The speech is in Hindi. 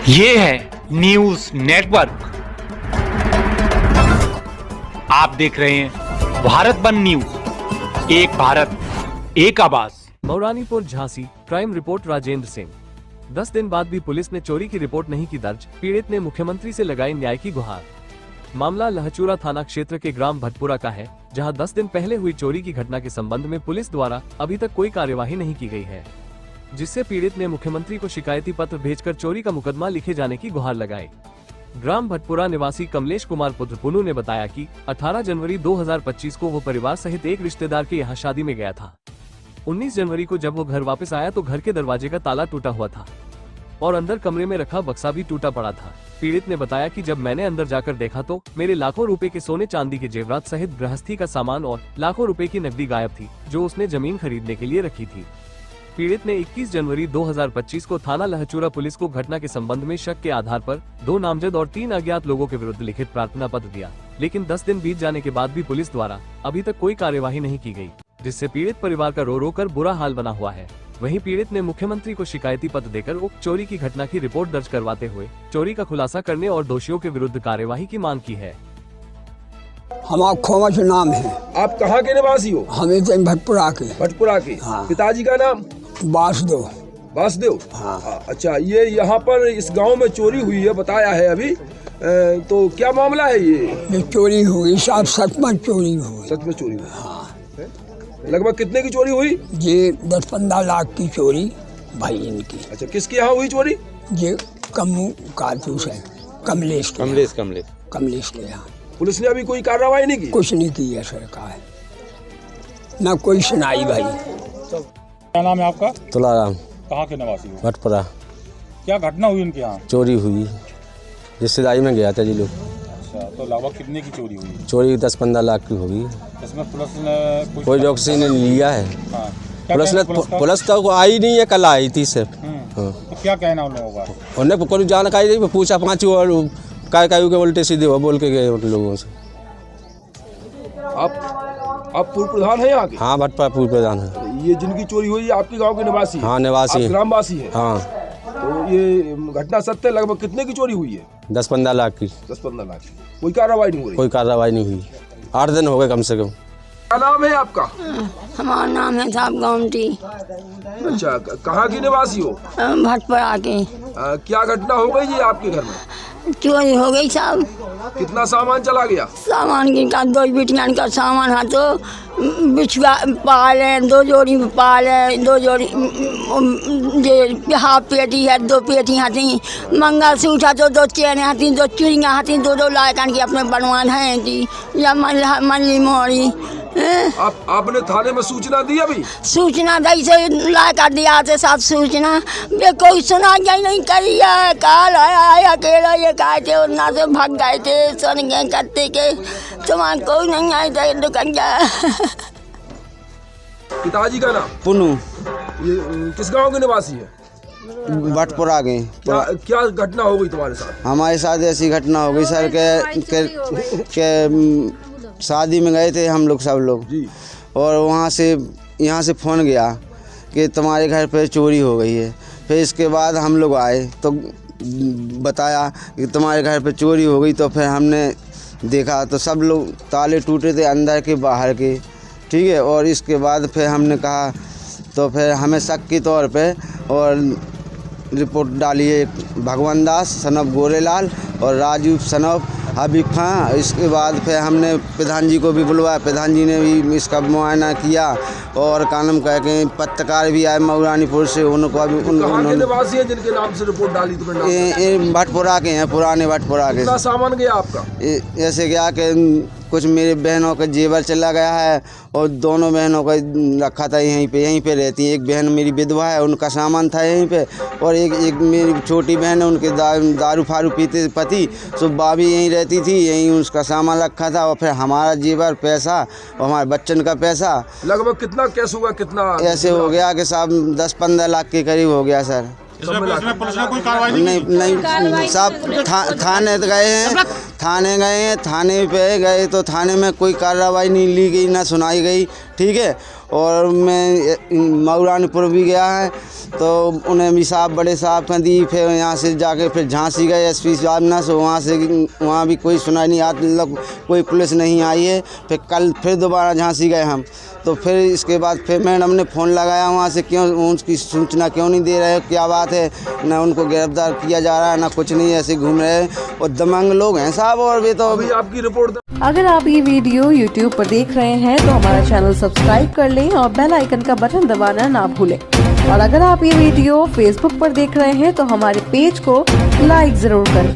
ये है न्यूज नेटवर्क। आप देख रहे हैं भारत वन न्यूज, एक भारत एक आवाज। Mauranipur Jhansi crime report Rajendra Singh. 10 दिन बाद भी पुलिस ने चोरी की रिपोर्ट नहीं की दर्ज, पीड़ित ने मुख्यमंत्री से लगाई न्याय की गुहार। मामला लहचूरा थाना क्षेत्र के ग्राम भटपुरा का है, जहां 10 दिन पहले हुई चोरी की घटना के संबंध में पुलिस द्वारा अभी तक कोई कार्यवाही नहीं की गई है, जिससे पीड़ित ने मुख्यमंत्री को शिकायती पत्र भेजकर चोरी का मुकदमा लिखे जाने की गुहार लगाई। ग्राम भटपुरा निवासी कमलेश कुमार पुत्र पुनू ने बताया कि 18 जनवरी 2025 को वो परिवार सहित एक रिश्तेदार के यहाँ शादी में गया था। 19 जनवरी को जब वो घर वापस आया तो घर के दरवाजे का ताला टूटा हुआ था और अंदर कमरे में रखा बक्सा भी टूटा पड़ा था। पीड़ित ने बताया कि जब मैंने अंदर जाकर देखा तो मेरे लाखों रुपए के सोने चांदी के जेवरात सहित गृहस्थी का सामान और लाखों रुपए की नकदी गायब थी, जो उसने जमीन खरीदने के लिए रखी थी। पीड़ित ने 21 जनवरी 2025 को थाना लहचूरा पुलिस को घटना के संबंध में शक के आधार पर 2 नामजद और 3 अज्ञात लोगों के विरुद्ध लिखित प्रार्थना पत्र दिया, लेकिन 10 दिन बीत जाने के बाद भी पुलिस द्वारा अभी तक कोई कार्यवाही नहीं की गई, जिससे पीड़ित परिवार का रो रो कर बुरा हाल बना हुआ है। वहीं पीड़ित ने मुख्यमंत्री को शिकायती पत्र देकर उक्त चोरी की घटना की रिपोर्ट दर्ज करवाते हुए चोरी का खुलासा करने और दोषियों के विरुद्ध कार्यवाही की मांग की है। हमारा खोमच नाम है। आप कहाँ के निवासी हो? हमें तो भटपुरा के। भटपुरा के। हाँ। पिताजी का नाम? वासुदेव। वासुदेव। हाँ। अच्छा, ये यहाँ पर इस गांव में चोरी हुई है बताया है अभी, तो क्या मामला है ये चोरी हुई साहब, सच में चोरी हुई। सच में चोरी हुई? हाँ। लगभग कितने की चोरी हुई? ये 10-15 लाख की चोरी भाई इनकी। अच्छा, किसके यहाँ हुई चोरी? ये कमू कारतूस है, कमलेश के यहाँ। पुलिस ने अभी कोई कार्रवाई नहीं की? कुछ नहीं की है सरकार, न कोई सुनाई भाई। क्या नाम है आपका? तुलाराम। कहाँ के निवासी हो? भटपुरा। क्या घटना हुई उनके यहाँ? चोरी हुई, रिश्तेदारी में गया था जी लोग। अच्छा, तो लगभग कितने की चोरी हुई? चोरी 10-15 लाख की होगी। इसमें पुलिस ने कोई डॉक्टर ने लिया है। हाँ। पुलिस तो आई नहीं है, कल आई थी सिर्फ। हाँ। तो क्या कहना उन लोगों का? उन्हें कोई जानकारी नहीं, पूछा पाँच और काय के उल्टे सीधे बोल के गए उन लोगों से। आप पूर्व प्रधान है यहाँ के? हाँ, भटपुरा पूर्व प्रधान है। ये जिनकी चोरी हुई है आपके गाँव के निवासी? हाँ, निवासी है। ग्रामवासी है? हाँ। तो ये घटना सत्य है, लगभग कितने की चोरी हुई है? 10-15 लाख की। 10-15 लाख। कोई कार्रवाई नहीं हो रही? कोई कार्रवाई नहीं हुई, 8 दिन हो गए कम से कम। क्या नाम है आपका? हमारा नाम है साहब गौमती। अच्छा, कहाँ की निवासी हो? भटपुरा के। क्या घटना हो गई जी आपके घर में? चोरी हो गई साहब। कितना सामान चला गया? सामान का 2 बिटियान का सामान है, तो बिछुआ पाल है, 2 जोड़ी पाल है, 2 जोड़ी हाफ पेटी है, 2 पेटी हाथी, मंगलसूत्र है, तो 2 चेन हाथी, 2 चूड़ियाँ हाथी, 2 लायकान की अपने बनवान है जी, या मल्ली मोड़ी। आपने थाने में सूचना दी? अभी सूचना दी से लायका दिया थे सब सूचना, वे कोई सुना नहीं करी है। काल आया अकेला ये कहे थे, उन्ना से भाग गए थे, सुन गए करते के, तुम्हारा कोई नहीं आए थे दुकानदार। पिताजी का नाम? पुनू। ये किस गांव के निवासी है? भटपुरा के। क्या घटना हो गई तुम्हारे साथ? हमारे साथ ऐसी घटना हो गई सर के शादी में गए थे हम लोग सब लोग जी, और वहाँ से यहाँ से फ़ोन गया कि तुम्हारे घर पे चोरी हो गई है। फिर इसके बाद हम लोग आए तो बताया कि तुम्हारे घर पे चोरी हो गई, तो फिर हमने देखा तो सब लोग ताले टूटे थे, अंदर के बाहर के, ठीक है। और इसके बाद फिर हमने कहा, तो फिर हमें शक के तौर पे और रिपोर्ट डाली है भगवान दास सनब गोरेलाल और राजू सनब हबीब खां। इसके बाद फिर हमने प्रधान जी को भी बुलवाया, प्रधान जी ने भी इसका मुआयना किया, और कानम कह के पत्रकार भी आए मौरानीपुर से, उनको भी निवासी है जिनके नाम से रिपोर्ट डाली तुमने? भटपुरा के हैं, पुराने भटपुरा के। कितना सामान गया आपका? ऐसे गया कि कुछ मेरे बहनों का जेवर चला गया है, और दोनों बहनों का रखा था यहीं पे रहती है। एक बहन मेरी विधवा है, उनका सामान था यहीं पे, और एक मेरी छोटी बहन है, उनके दारू फारू पीते पति, सो भाभी यहीं रहती थी, यहीं उसका सामान रखा था। और फिर हमारा जेवर, पैसा और हमारे बच्चन का पैसा। लगभग कितना केस हुआ? कितना ऐसे हो गया कि साहब 10-15 लाख के करीब हो गया सर। इसमें पुलिस ने कोई कार्रवाई नहीं साहब थाने गए हैं, थाने पे गए तो थाने में कोई कार्रवाई नहीं ली गई, ना सुनाई गई, ठीक है। और मैं मऊरानीपुर भी गया है तो उन्हें भी साहब बड़े साहब का दी, फिर यहाँ से जाके फिर झांसी गए एसपी साहब ना, सो वहाँ भी कोई सुनाई नहीं, आज तक कोई पुलिस नहीं आई है। फिर कल फिर दोबारा झांसी गए हम, तो फिर इसके बाद फिर मैडम ने फ़ोन लगाया वहाँ से, क्यों उनकी सूचना क्यों नहीं दे रहे हो, क्या बात है, ना उनको गिरफ्तार किया जा रहा है ना कुछ नहीं, ऐसे घूम रहे हैं और दमंग लोग हैं साहब। और भी तो अभी आपकी रिपोर्ट अगर आप ये वीडियो YouTube पर देख रहे हैं तो हमारा चैनल सब्सक्राइब कर लें और बेल आइकन का बटन दबाना ना भूलें। और अगर आप ये वीडियो Facebook पर देख रहे हैं तो हमारे पेज को लाइक जरूर करें।